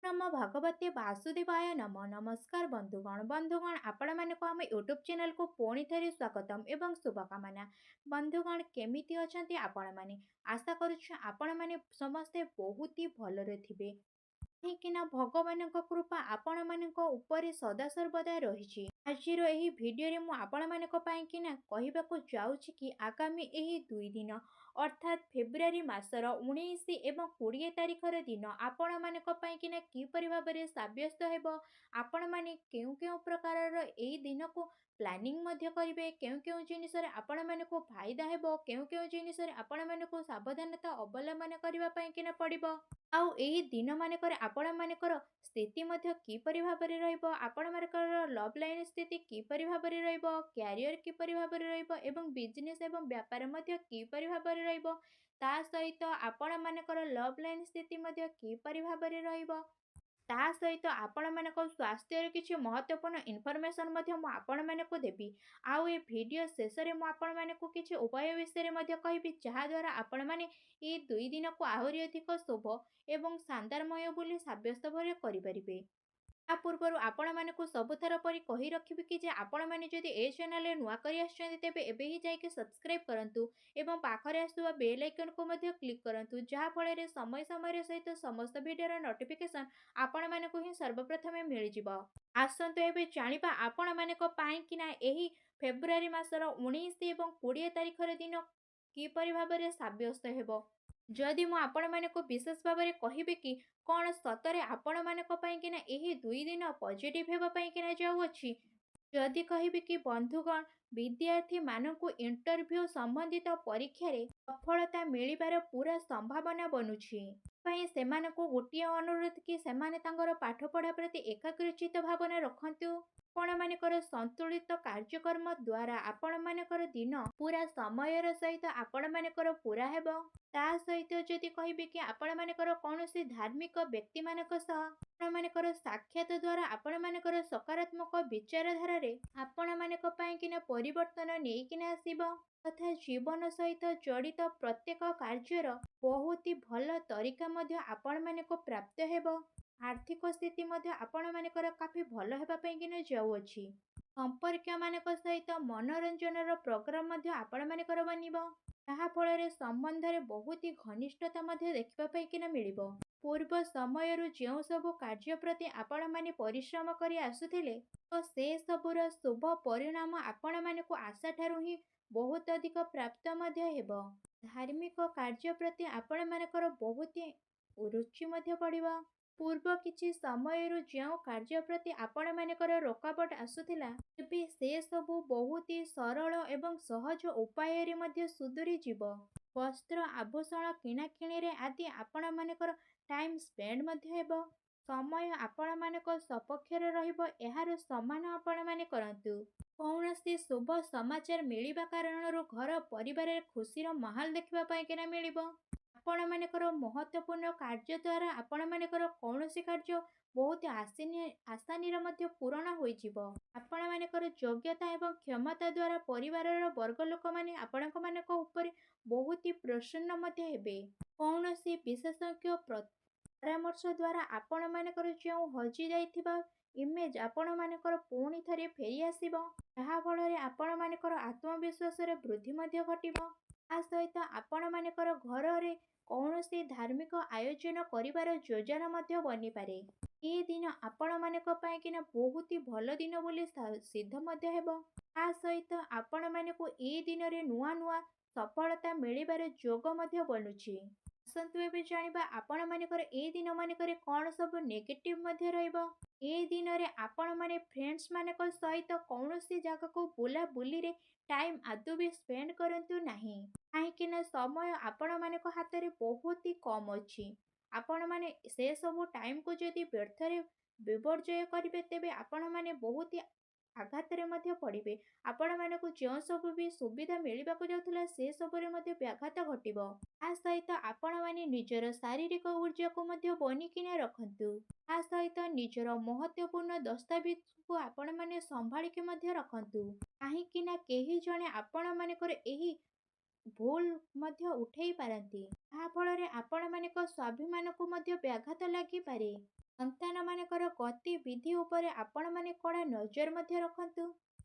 नमो भगवते वासुदेवाय नमो नमस्कार बंधुगण आपण मानक आम यूट्यूब चैनल को पुणी थे स्वागतम एवं शुभकामना। बंधुगण केमिति अछंती आपण माने आशा करुछु आपण माने समस्ते बहुत ही भलरे थिबे। କାହିଁକିନା ଭଗବାନଙ୍କ କୃପା ଆପଣମାନଙ୍କ ଉପରେ ସଦାସର୍ବଦା ରହିଛି। ଆଜିର ଏହି ଭିଡ଼ିଓରେ ମୁଁ ଆପଣମାନଙ୍କ ପାଇଁକିନା କହିବାକୁ ଯାଉଛି କି ଆଗାମୀ ଏହି 2 ଦିନ ଅର୍ଥାତ୍ ଫେବୃଆରୀ ମାସର 19 ଏବଂ 20 ତାରିଖର ଦିନ ଆପଣମାନଙ୍କ ପାଇଁକିନା କିପରି ଭାବରେ ସାବ୍ୟସ୍ତ ହେବ, ଆପଣମାନେ କେଉଁ କେଉଁ ପ୍ରକାରର ଏହି ଦିନକୁ ପ୍ଲାନିଂ ମଧ୍ୟ କରିବେ, କେଉଁ କେଉଁ ଜିନିଷରେ ଆପଣମାନଙ୍କୁ ଫାଇଦା ହେବ, କେଉଁ କେଉଁ ଜିନିଷରେ ଆପଣମାନଙ୍କୁ ସାବଧାନତା ଅବଲମ୍ବନ କରିବା ପାଇଁକିନା ପଡ଼ିବ, ଆଉ ଏହି ଦିନ ମାନଙ୍କରେ ଆପଣମାନଙ୍କର ସ୍ଥିତି ମଧ୍ୟ କିପରି ଭାବରେ ରହିବ, ଆପଣମାନଙ୍କର ଲଭ୍ ଲାଇନ୍ ସ୍ଥିତି କିପରି ଭାବରେ ରହିବ, କ୍ୟାରିୟର କିପରି ଭାବରେ ରହିବ ଏବଂ ବିଜନେସ୍ ଏବଂ ବ୍ୟାପାର ମଧ୍ୟ କିପରି ଭାବରେ ରହିବ, ତା ସହିତ ଆପଣମାନଙ୍କର ଲଭ୍ ଲାଇନ୍ ସ୍ଥିତି ମଧ୍ୟ କିପରି ଭାବରେ ରହିବ, ତା ସହିତ ଆପଣମାନଙ୍କ ସ୍ୱାସ୍ଥ୍ୟର କିଛି ମହତ୍ତ୍ୱପୂର୍ଣ୍ଣ ଇନଫର୍ମେସନ୍ ମଧ୍ୟ ମୁଁ ଆପଣମାନଙ୍କୁ ଦେବି। ଆଉ ଏ ଭିଡ଼ିଓ ଶେଷରେ ମୁଁ ଆପଣମାନଙ୍କୁ କିଛି ଉପାୟ ବିଷୟରେ ମଧ୍ୟ କହିବି, ଯାହାଦ୍ୱାରା ଆପଣମାନେ ଏହି 2 ଦିନକୁ ଆହୁରି ଅଧିକ ଶୁଭ ଏବଂ ଶାନଦାରମୟ ବୋଲି ସାବ୍ୟସ୍ତ କରିପାରିବେ। ତା ପୂର୍ବରୁ ଆପଣମାନଙ୍କୁ ସବୁଥର ପରି କହି ରଖିବି କି ଯେ ଆପଣମାନେ ଯଦି ଏ ଚ୍ୟାନେଲରେ ନୂଆ କରି ଆସିଛନ୍ତି ତେବେ ଏବେ ହିଁ ଯାଇକି ସବସ୍କ୍ରାଇବ୍ କରନ୍ତୁ ଏବଂ ପାଖରେ ଆସୁଥିବା ବେଲ୍ ଆଇକନକୁ ମଧ୍ୟ କ୍ଲିକ୍ କରନ୍ତୁ, ଯାହାଫଳରେ ସମୟ ସମୟରେ ସହିତ ସମସ୍ତ ଭିଡ଼ିଓର ନୋଟିଫିକେସନ୍ ଆପଣମାନଙ୍କୁ ହିଁ ସର୍ବପ୍ରଥମେ ମିଳିଯିବ। ଆସନ୍ତୁ ଏବେ ଜାଣିବା ଆପଣମାନଙ୍କ ପାଇଁକିନା ଏହି ଫେବୃଆରୀ ମାସର 19 ଏବଂ 20 ତାରିଖର ଦିନ କିପରି ଭାବରେ ସାବ୍ୟସ୍ତ ହେବ। ଯଦି ମୁଁ ଆପଣମାନଙ୍କୁ ବିଶେଷ ଭାବରେ କହିବି କି କ'ଣ ସତରେ ଆପଣମାନଙ୍କ ପାଇଁକିନା ଏହି 2 ଦିନ ପଜିଟିଭ୍ ହେବା ପାଇଁକିନା ଯାଉଅଛି। ଯଦି କହିବି କି ବନ୍ଧୁଗଣ, ବିଦ୍ୟାର୍ଥୀମାନଙ୍କୁ ଇଣ୍ଟରଭ୍ୟୁ ସମ୍ବନ୍ଧିତ ପରୀକ୍ଷାରେ ସଫଳତା ମିଳିବାର ପୁରା ସମ୍ଭାବନା ବନୁଛି। ପାଇଁ ସେମାନଙ୍କୁ ଗୋଟିଏ ଅନୁରୋଧ କି ସେମାନେ ତାଙ୍କର ପାଠପଢ଼ା ପ୍ରତି ଏକାଗ୍ରଚିତ ଭାବନା ରଖନ୍ତୁ। ଆପଣମାନଙ୍କର ସନ୍ତୁଳିତ କାର୍ଯ୍ୟକ୍ରମ ଦ୍ୱାରା ଆପଣମାନଙ୍କର ଦିନ ପୁରା ସମୟର ସହିତ ଆପଣମାନଙ୍କର ପୁରା ହେବ। ତା ସହିତ ଯଦି କହିବି କି ଆପଣମାନଙ୍କର କୌଣସି ଧାର୍ମିକ ବ୍ୟକ୍ତିମାନଙ୍କ ସହ ଆପଣମାନଙ୍କର ସାକ୍ଷାତ ଦ୍ୱାରା ଆପଣମାନଙ୍କର ସକାରାତ୍ମକ ବିଚାରଧାରାରେ ଆପଣମାନଙ୍କ ପାଇଁକିନା ପରିବର୍ତ୍ତନ ନେଇକିନା ଆସିବ ତଥା ଜୀବନ ସହିତ ଜଡ଼ିତ ପ୍ରତ୍ୟେକ କାର୍ଯ୍ୟର ବହୁତ ଭଲ ତରିକା ମଧ୍ୟ ଆପଣମାନଙ୍କୁ ପ୍ରାପ୍ତ ହେବ। ଆର୍ଥିକ ସ୍ଥିତି ମଧ୍ୟ ଆପଣମାନଙ୍କର କାଫି ଭଲ ହେବା ପାଇଁକିନା ଯାଉଅଛି। ସମ୍ପର୍କୀୟମାନଙ୍କ ସହିତ ମନୋରଞ୍ଜନର ପ୍ରୋଗ୍ରାମ ମଧ୍ୟ ଆପଣମାନଙ୍କର ବନିବ, ଯାହାଫଳରେ ସମ୍ବନ୍ଧରେ ବହୁତ ଘନିଷ୍ଠତା ମଧ୍ୟ ଦେଖିବା ପାଇଁକିନା ମିଳିବ। ପୂର୍ବ ସମୟରୁ ଯେଉଁ ସବୁ କାର୍ଯ୍ୟ ପ୍ରତି ଆପଣମାନେ ପରିଶ୍ରମ କରି ଆସୁଥିଲେ ତ ସେ ସବୁର ଶୁଭ ପରିଣାମ ଆପଣମାନଙ୍କୁ ଆଶାଠାରୁ ହିଁ ବହୁତ ଅଧିକ ପ୍ରାପ୍ତ ମଧ୍ୟ ହେବ। ଧାର୍ମିକ କାର୍ଯ୍ୟ ପ୍ରତି ଆପଣମାନଙ୍କର ବହୁତ ରୁଚି ମଧ୍ୟ ବଢ଼ିବ। ପୂର୍ବ କିଛି ସମୟରୁ ଯେଉଁ କାର୍ଯ୍ୟ ପ୍ରତି ଆପଣମାନଙ୍କର ରୋକାବଟ ଆସୁଥିଲା ଏବେ ସେ ସବୁ ବହୁତ ସରଳ ଏବଂ ସହଜ ଉପାୟରେ ମଧ୍ୟ ସୁଧୁରି ଯିବ। ବସ୍ତ୍ର ଆଭୂଷଣ କିଣାକିଣିରେ ଆଦି ଆପଣମାନଙ୍କର ଟାଇମ୍ ସ୍ପେଣ୍ଡ ମଧ୍ୟ ହେବ। ସମୟ ଆପଣମାନଙ୍କ ସପକ୍ଷରେ ରହିବ, ଏହାର ସମ୍ମାନ ଆପଣମାନେ କରନ୍ତୁ। କୌଣସି ଶୁଭ ସମାଚାର ମିଳିବା କାରଣରୁ ଘର ପରିବାରରେ ଖୁସିର ମାହୋଲ ଦେଖିବା ପାଇଁକିନା ମିଳିବ। ଆପଣମାନଙ୍କର ମହତ୍ତ୍ୱପୂର୍ଣ୍ଣ କାର୍ଯ୍ୟ ଦ୍ୱାରା ଆପଣମାନଙ୍କର କୌଣସି କାର୍ଯ୍ୟ ବହୁତ ଆସାନୀରେ ମଧ୍ୟ ପୂରଣ ହୋଇଯିବ। ଆପଣମାନଙ୍କର ଯୋଗ୍ୟତା ଏବଂ କ୍ଷମତା ଦ୍ୱାରା ପରିବାରର ବର୍ଗ ଲୋକମାନେ ଆପଣମାନଙ୍କ ଉପରେ ବହୁତ ପ୍ରସନ୍ନ ମଧ୍ୟ ହେବେ। କୌଣସି ବିଶେଷଜ୍ଞ ପରାମର୍ଶ ଦ୍ୱାରା ଆପଣମାନଙ୍କର ଯେଉଁ ହଜି ଯାଇଥିବା ଇମେଜ୍ ଆପଣମାନଙ୍କର ପୁଣି ଥରେ ଫେରି ଆସିବ, ଯାହାଫଳରେ ଆପଣମାନଙ୍କର ଆତ୍ମବିଶ୍ୱାସରେ ବୃଦ୍ଧି ମଧ୍ୟ ଘଟିବ। ତା ସହିତ ଆପଣମାନଙ୍କର ଘରରେ କୌଣସି ଧାର୍ମିକ ଆୟୋଜନ କରିବାର ଯୋଜନା ମଧ୍ୟ ବନିପାରେ। ଏହି ଦିନ ଆପଣମାନଙ୍କ ପାଇଁକିନା ବହୁତ ଭଲ ଦିନ ବୋଲି ସିଦ୍ଧ ମଧ୍ୟ ହେବ। ତା ସହିତ ଆପଣମାନଙ୍କୁ ଏହି ଦିନରେ ନୂଆ ନୂଆ ସଫଳତା ମିଳିବାର ଯୋଗ ମଧ୍ୟ ବନୁଛି। ଆସନ୍ତୁ ଏବେ ଜାଣିବା ଆପଣମାନଙ୍କର ଏହି ଦିନମାନଙ୍କରେ କ'ଣ ସବୁ ନେଗେଟିଭ୍ ମଧ୍ୟ ରହିବ। ଏହି ଦିନରେ ଆପଣମାନେ ଫ୍ରେଣ୍ଡସ୍ମାନଙ୍କ ସହିତ କୌଣସି ଜାଗାକୁ ବୁଲାବୁଲିରେ ଟାଇମ୍ ଆଦୌ ବି ସ୍ପେଣ୍ଡ କରନ୍ତୁ ନାହିଁ, କାହିଁକିନା ସମୟ ଆପଣମାନଙ୍କ ହାତରେ ବହୁତ କମ୍ ଅଛି। ଆପଣମାନେ ସେ ସବୁ ଟାଇମ୍କୁ ଯଦି ବ୍ୟର୍ଥରେ ବିପର୍ଯ୍ୟୟ କରିବେ ତେବେ ଆପଣମାନେ ବହୁତ ଆଘାତରେ ମଧ୍ୟ ପଡ଼ିବେ। ଆପଣମାନଙ୍କୁ ଯେଉଁ ସବୁ ବି ସୁବିଧା ମିଳିବାକୁ ଯାଉଥିଲା ସେ ସବୁରେ ମଧ୍ୟ ବ୍ୟାଘାତ ଘଟିବ। ତା ସହିତ ଆପଣମାନେ ନିଜର ଶାରୀରିକ ଊର୍ଜାକୁ ମଧ୍ୟ ବନିକିନା ରଖନ୍ତୁ। ତା ସହିତ ନିଜର ମହତ୍ତ୍ୱପୂର୍ଣ୍ଣ ଦସ୍ତାବିଜକୁ ଆପଣମାନେ ସମ୍ଭାଳିକି ମଧ୍ୟ ରଖନ୍ତୁ, କାହିଁକିନା କେହି ଜଣେ ଆପଣମାନଙ୍କର ଏହି ଭୁଲ ମଧ୍ୟ ଉଠେଇ ପାରନ୍ତି, ଯାହାଫଳରେ ଆପଣମାନଙ୍କ ସ୍ୱାଭିମାନକୁ ମଧ୍ୟ ବ୍ୟାଘାତ ଲାଗିପାରେ। ସନ୍ତାନମାନଙ୍କର ଗତିବିଧି ଉପରେ ଆପଣମାନେ କଡ଼ା ନଜର ମଧ୍ୟ ରଖନ୍ତୁ।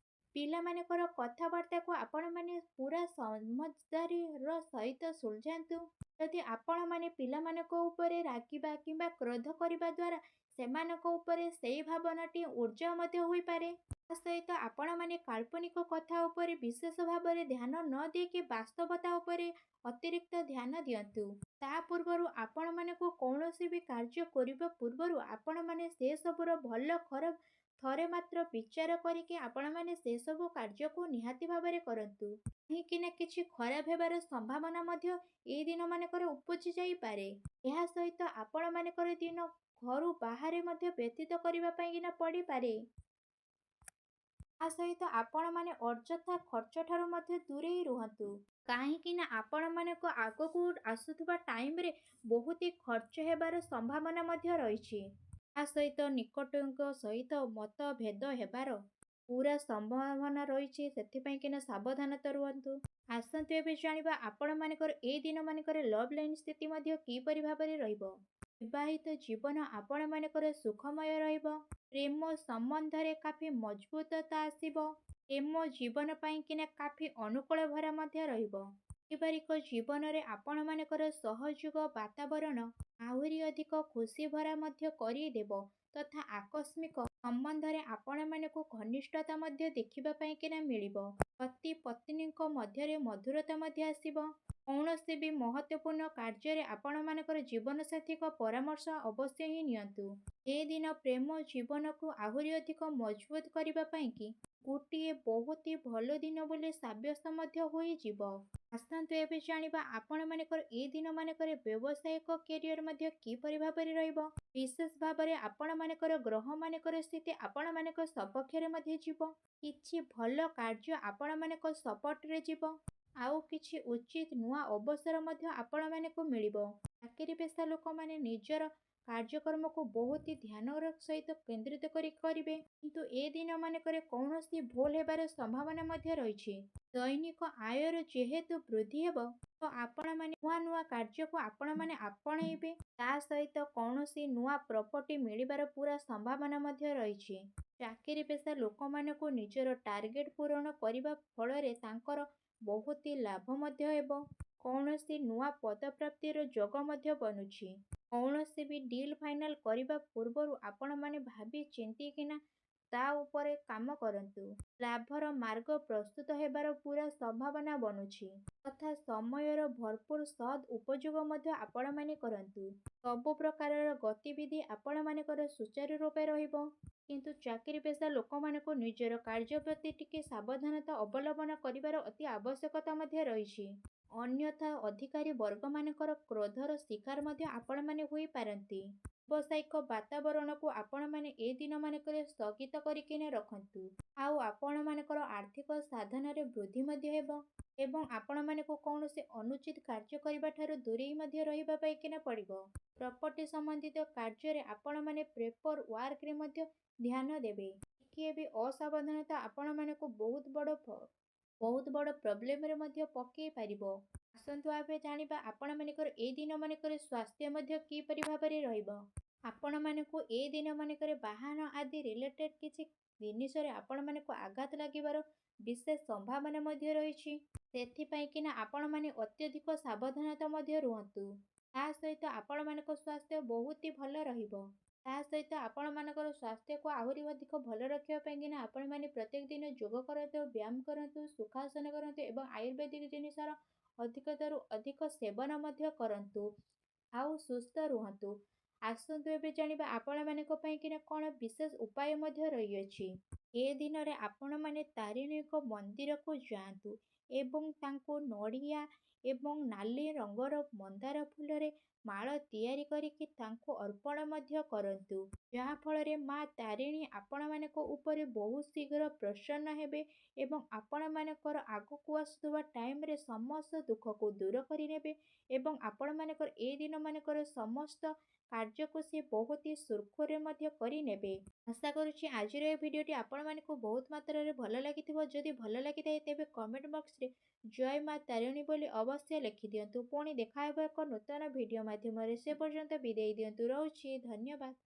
ପିଲାମାନଙ୍କର କଥାବାର୍ତ୍ତାକୁ ଆପଣମାନେ ପୁରା ସମଝଦାରୀର ସହିତ ସୁଲଝାନ୍ତୁ। ଯଦି ଆପଣମାନେ ପିଲାମାନଙ୍କ ଉପରେ ରାଗିବା କିମ୍ବା କ୍ରୋଧ କରିବା ଦ୍ୱାରା ସେମାନଙ୍କ ଉପରେ ସେଇ ଭାବନାଟି ଉର୍ଜା ମଧ୍ୟ ହୋଇପାରେ। ତା ସହିତ ଆପଣମାନେ କାଳ୍ପନିକ କଥା ଉପରେ ବିଶେଷ ଭାବରେ ଧ୍ୟାନ ନ ଦେଇକି ବାସ୍ତବତା ଉପରେ ଅତିରିକ୍ତ ଧ୍ୟାନ ଦିଅନ୍ତୁ। ତା ପୂର୍ବରୁ ଆପଣମାନଙ୍କୁ କୌଣସି ବି କାର୍ଯ୍ୟ କରିବା ପୂର୍ବରୁ ଆପଣମାନେ ସେସବୁର ଭଲ ଖରାପ ଥରେ ମାତ୍ର ବିଚାର କରିକି ଆପଣମାନେ ସେସବୁ କାର୍ଯ୍ୟକୁ ନିହାତି ଭାବରେ କରନ୍ତୁ। କାହିଁକି ନା କିଛି ଖରାପ ହେବାର ସମ୍ଭାବନା ମଧ୍ୟ ଏଇ ଦିନମାନଙ୍କରେ ଉପୁଜି ଯାଇପାରେ। ଏହା ସହିତ ଆପଣମାନଙ୍କର ଦିନ ଘରୁ ବାହାରେ ମଧ୍ୟ ବ୍ୟତୀତ କରିବା ପାଇଁକିନା ପଡ଼ିପାରେ। ତା ସହିତ ଆପଣମାନେ ଅଯଥା ଖର୍ଚ୍ଚଠାରୁ ମଧ୍ୟ ଦୂରେଇ ରୁହନ୍ତୁ। କାହିଁକି ନା ଆପଣମାନଙ୍କ ଆଗକୁ ଆସୁଥିବା ଟାଇମରେ ବହୁତ ଖର୍ଚ୍ଚ ହେବାର ସମ୍ଭାବନା ମଧ୍ୟ ରହିଛି। ତା ସହିତ ନିକଟଙ୍କ ସହିତ ମତଭେଦ ହେବାର ପୁରା ସମ୍ଭାବନା ରହିଛି। ସେଥିପାଇଁ କିନା ସାବଧାନତା ରୁହନ୍ତୁ। ଆସନ୍ତୁ ଏବେ ଜାଣିବା ଆପଣମାନଙ୍କର ଏଇ ଦିନମାନଙ୍କରେ ଲଭ୍ ଲାଇନ୍ ସ୍ଥିତି ମଧ୍ୟ କିପରି ଭାବରେ ରହିବ। ବିବାହିତ ଜୀବନ ଆପଣମାନଙ୍କର ସୁଖମୟ ରହିବ। ପ୍ରେମ ସମ୍ବନ୍ଧରେ କାଫି ମଜବୁତତା ଆସିବ। ପ୍ରେମ ଜୀବନ ପାଇଁକିନା କାଫି ଅନୁକୂଳ ଭରା ମଧ୍ୟ ରହିବ। ପାରିବାରିକ ଜୀବନରେ ଆପଣମାନଙ୍କର ସହଯୋଗ ବାତାବରଣ ଆହୁରି ଅଧିକ ଖୁସି ଭରା ମଧ୍ୟ କରିଦେବ ତଥା ଆକସ୍ମିକ ସମ୍ବନ୍ଧରେ ଆପଣମାନଙ୍କୁ ଘନିଷ୍ଠତା ମଧ୍ୟ ଦେଖିବା ପାଇଁକିନା ମିଳିବ। ପତି ପତ୍ନୀଙ୍କ ମଧ୍ୟରେ ମଧୁରତା ମଧ୍ୟ ଆସିବ। କୌଣସି ବି ମହତ୍ତ୍ୱପୂର୍ଣ୍ଣ କାର୍ଯ୍ୟରେ ଆପଣମାନଙ୍କର ଜୀବନସାଥୀଙ୍କ ପରାମର୍ଶ ଅବଶ୍ୟ ହିଁ ନିଅନ୍ତୁ। ଏ ଦିନ ପ୍ରେମ ଜୀବନକୁ ଆହୁରି ଅଧିକ ମଜବୁତ କରିବା ପାଇଁକି ଗୋଟିଏ ବହୁତ ଭଲ ଦିନ ବୋଲି ସାବ୍ୟସ୍ତ ମଧ୍ୟ ହୋଇଯିବ। ଆସନ୍ତୁ ଏବେ ଜାଣିବା ଆପଣମାନଙ୍କର ଏଇ ଦିନମାନଙ୍କରେ ବ୍ୟବସାୟିକ କ୍ୟାରିୟର ମଧ୍ୟ କିପରି ଭାବରେ ରହିବ। ବିଶେଷ ଭାବରେ ଆପଣମାନଙ୍କର ଗ୍ରହମାନଙ୍କର ସ୍ଥିତି ଆପଣମାନଙ୍କ ସପକ୍ଷରେ ମଧ୍ୟ ଯିବ। କିଛି ଭଲ କାର୍ଯ୍ୟ ଆପଣମାନଙ୍କ ସପୋର୍ଟରେ ଯିବ। ଆଉ କିଛି ଉଚିତ ନୂଆ ଅବସର ମଧ୍ୟ ଆପଣମାନଙ୍କୁ ମିଳିବ। ଚାକିରି ପେଶା ଲୋକମାନେ ନିଜର କାର୍ଯ୍ୟକ୍ରମକୁ ବହୁତ ଧ୍ୟାନର ସହିତ କେନ୍ଦ୍ରିତ କରି କରିବେ। କିନ୍ତୁ ଏ ଦିନମାନଙ୍କରେ କୌଣସି ଭୁଲ ହେବାର ସମ୍ଭାବନା ମଧ୍ୟ ରହିଛି। ଦୈନିକ ଆୟର ଯେହେତୁ ବୃଦ୍ଧି ହେବ ତ ଆପଣମାନେ ନୂଆ ନୂଆ କାର୍ଯ୍ୟକୁ ଆପଣମାନେ ଆପଣେଇବେ। ତା ସହିତ କୌଣସି ନୂଆ ପ୍ରପର୍ଟି ମିଳିବାର ପୁରା ସମ୍ଭାବନା ମଧ୍ୟ ରହିଛି। ଚାକିରି ପେଶା ଲୋକମାନଙ୍କୁ ନିଜର ଟାର୍ଗେଟ ପୂରଣ କରିବା ଫଳରେ ତାଙ୍କର ବହୁତ ଲାଭ ମଧ୍ୟ ହେବ। କୌଣସି ନୂଆ ପଦପ୍ରାପ୍ତିର ଯୋଗ ମଧ୍ୟ ବନୁଛି। କୌଣସି ବି ଡିଲ୍ ଫାଇନାଲ କରିବା ପୂର୍ବରୁ ଆପଣମାନେ ଭାବି ଚିନ୍ତିକିନା ତା ଉପରେ କାମ କରନ୍ତୁ। ଲାଭର ମାର୍ଗ ପ୍ରସ୍ତୁତ ହେବାର ପୁରା ସମ୍ଭାବନା ବନୁଛି ତଥା ସମୟର ଭରପୁର ସଦ୍ ଉପଯୋଗ ମଧ୍ୟ ଆପଣମାନେ କରନ୍ତୁ। ସବୁ ପ୍ରକାରର ଗତିବିଧି ଆପଣମାନଙ୍କର ସୁଚାରୁ ରୂପେ ରହିବ। କିନ୍ତୁ ଚାକିରି ପେଶା ଲୋକମାନଙ୍କୁ ନିଜର କାର୍ଯ୍ୟ ପ୍ରତି ଟିକେ ସାବଧାନତା ଅବଲମ୍ବନ କରିବାର ଅତି ଆବଶ୍ୟକତା ମଧ୍ୟ ରହିଛି। ଅନ୍ୟଥା ଅଧିକାରୀ ବର୍ଗମାନଙ୍କର କ୍ରୋଧର ଶିକାର ମଧ୍ୟ ଆପଣମାନେ ହୋଇପାରନ୍ତି। ବ୍ୟବସାୟିକ ବାତାବରଣକୁ ଆପଣମାନେ ଏ ଦିନମାନଙ୍କରେ ସ୍ଥଗିତ କରିକିନା ରଖନ୍ତୁ। ଆଉ ଆପଣମାନଙ୍କର ଆର୍ଥିକ ସାଧନରେ ବୃଦ୍ଧି ମଧ୍ୟ ହେବ ଏବଂ ଆପଣମାନଙ୍କୁ କୌଣସି ଅନୁଚିତ କାର୍ଯ୍ୟ କରିବା ଠାରୁ ଦୂରେଇ ମଧ୍ୟ ରହିବା ପାଇଁକିନା ପଡ଼ିବ। ପ୍ରପର୍ଟି ସମ୍ବନ୍ଧିତ କାର୍ଯ୍ୟରେ ଆପଣମାନେ ପେପର ୱାର୍କରେ ମଧ୍ୟ ଧ୍ୟାନ ଦେବେ। ଟିକିଏ ବି ଅସାବଧାନତା ଆପଣମାନଙ୍କୁ ବହୁତ ବଡ଼ ପ୍ରୋବ୍ଲେମରେ ମଧ୍ୟ ପକେଇ ପାରିବ। ଆସନ୍ତୁ ଏବେ ଜାଣିବା ଆପଣମାନଙ୍କର ଏଇ ଦିନମାନଙ୍କରେ ସ୍ୱାସ୍ଥ୍ୟ ମଧ୍ୟ କିପରି ଭାବରେ ରହିବ। ଆପଣମାନଙ୍କୁ ଏଇ ଦିନମାନଙ୍କରେ ବାହନ ଆଦି ରିଲେଟେଡ୍ କିଛି ଜିନିଷରେ ଆପଣମାନଙ୍କୁ ଆଘାତ ଲାଗିବାର ବିଶେଷ ସମ୍ଭାବନା ମଧ୍ୟ ରହିଛି। ସେଥିପାଇଁ କିନା ଆପଣମାନେ ଅତ୍ୟଧିକ ସାବଧାନତା ମଧ୍ୟ ରୁହନ୍ତୁ। ତା ସହିତ ଆପଣମାନଙ୍କ ସ୍ୱାସ୍ଥ୍ୟ ବହୁତ ଭଲ ରହିବ। ତା ସହିତ ଆପଣମାନଙ୍କର ସ୍ୱାସ୍ଥ୍ୟକୁ ଆହୁରି ଅଧିକ ଭଲ ରଖିବା ପାଇଁକିନା ଆପଣମାନେ ପ୍ରତ୍ୟେକ ଦିନ ଯୋଗ କରନ୍ତୁ, ବ୍ୟାୟାମ କରନ୍ତୁ, ସୁଖାସନ କରନ୍ତୁ ଏବଂ ଆୟୁର୍ବେଦିକ ଜିନିଷର ଅଧିକତାରୁ ଅଧିକ ସେବନ ମଧ୍ୟ କରନ୍ତୁ। ଆଉ ସୁସ୍ଥ ରୁହନ୍ତୁ। ଆସନ୍ତୁ ଏବେ ଜାଣିବା ଆପଣମାନଙ୍କ ପାଇଁକିନା କ'ଣ ବିଶେଷ ଉପାୟ ମଧ୍ୟ ରହିଅଛି। ଏ ଦିନରେ ଆପଣମାନେ ତାରିଣୀଙ୍କ ମନ୍ଦିରକୁ ଯାଆନ୍ତୁ ଏବଂ ତାଙ୍କୁ ନଡ଼ିଆ ଏବଂ ନାଲି ରଙ୍ଗର ମନ୍ଦାର ଫୁଲରେ ମାଳ ତିଆରି କରିକି ତାଙ୍କୁ ଅର୍ପଣ ମଧ୍ୟ କରନ୍ତୁ। ଯାହାଫଳରେ ମା ତାରିଣୀ ଆପଣମାନଙ୍କ ଉପରେ ବହୁତ ଶୀଘ୍ର ପ୍ରସନ୍ନ ହେବେ ଏବଂ ଆପଣମାନଙ୍କର ଆଗକୁ ଆସୁଥିବା ଟାଇମରେ ସମସ୍ତ ଦୁଃଖକୁ ଦୂର କରିନେବେ ଏବଂ ଆପଣମାନଙ୍କର ଏଇ ଦିନମାନଙ୍କର ସମସ୍ତ କାର୍ଯ୍ୟକୁ ସେ ବହୁତ ସୁରୁଖୁରୁରେ ମଧ୍ୟ କରିନେବେ। ଆଶା କରୁଛି ଆଜିର ଏ ଭିଡ଼ିଓଟି ଆପଣମାନଙ୍କୁ ବହୁତ ମାତ୍ରାରେ ଭଲ ଲାଗିଥିବ। ଯଦି ଭଲ ଲାଗିଥାଏ ତେବେ କମେଣ୍ଟ ବକ୍ସରେ ଜୟ ମା ତାରିଣୀ ବୋଲି ଅବଶ୍ୟ ଲେଖିଦିଅନ୍ତୁ। ପୁଣି ଦେଖା ହେବ ଏକ ନୂତନ ଭିଡ଼ିଓ ମାଧ୍ୟମରେ। ସେ ପର୍ଯ୍ୟନ୍ତ ବିଦାୟ ଦିଅନ୍ତୁ। ରହୁଛି। ଧନ୍ୟବାଦ।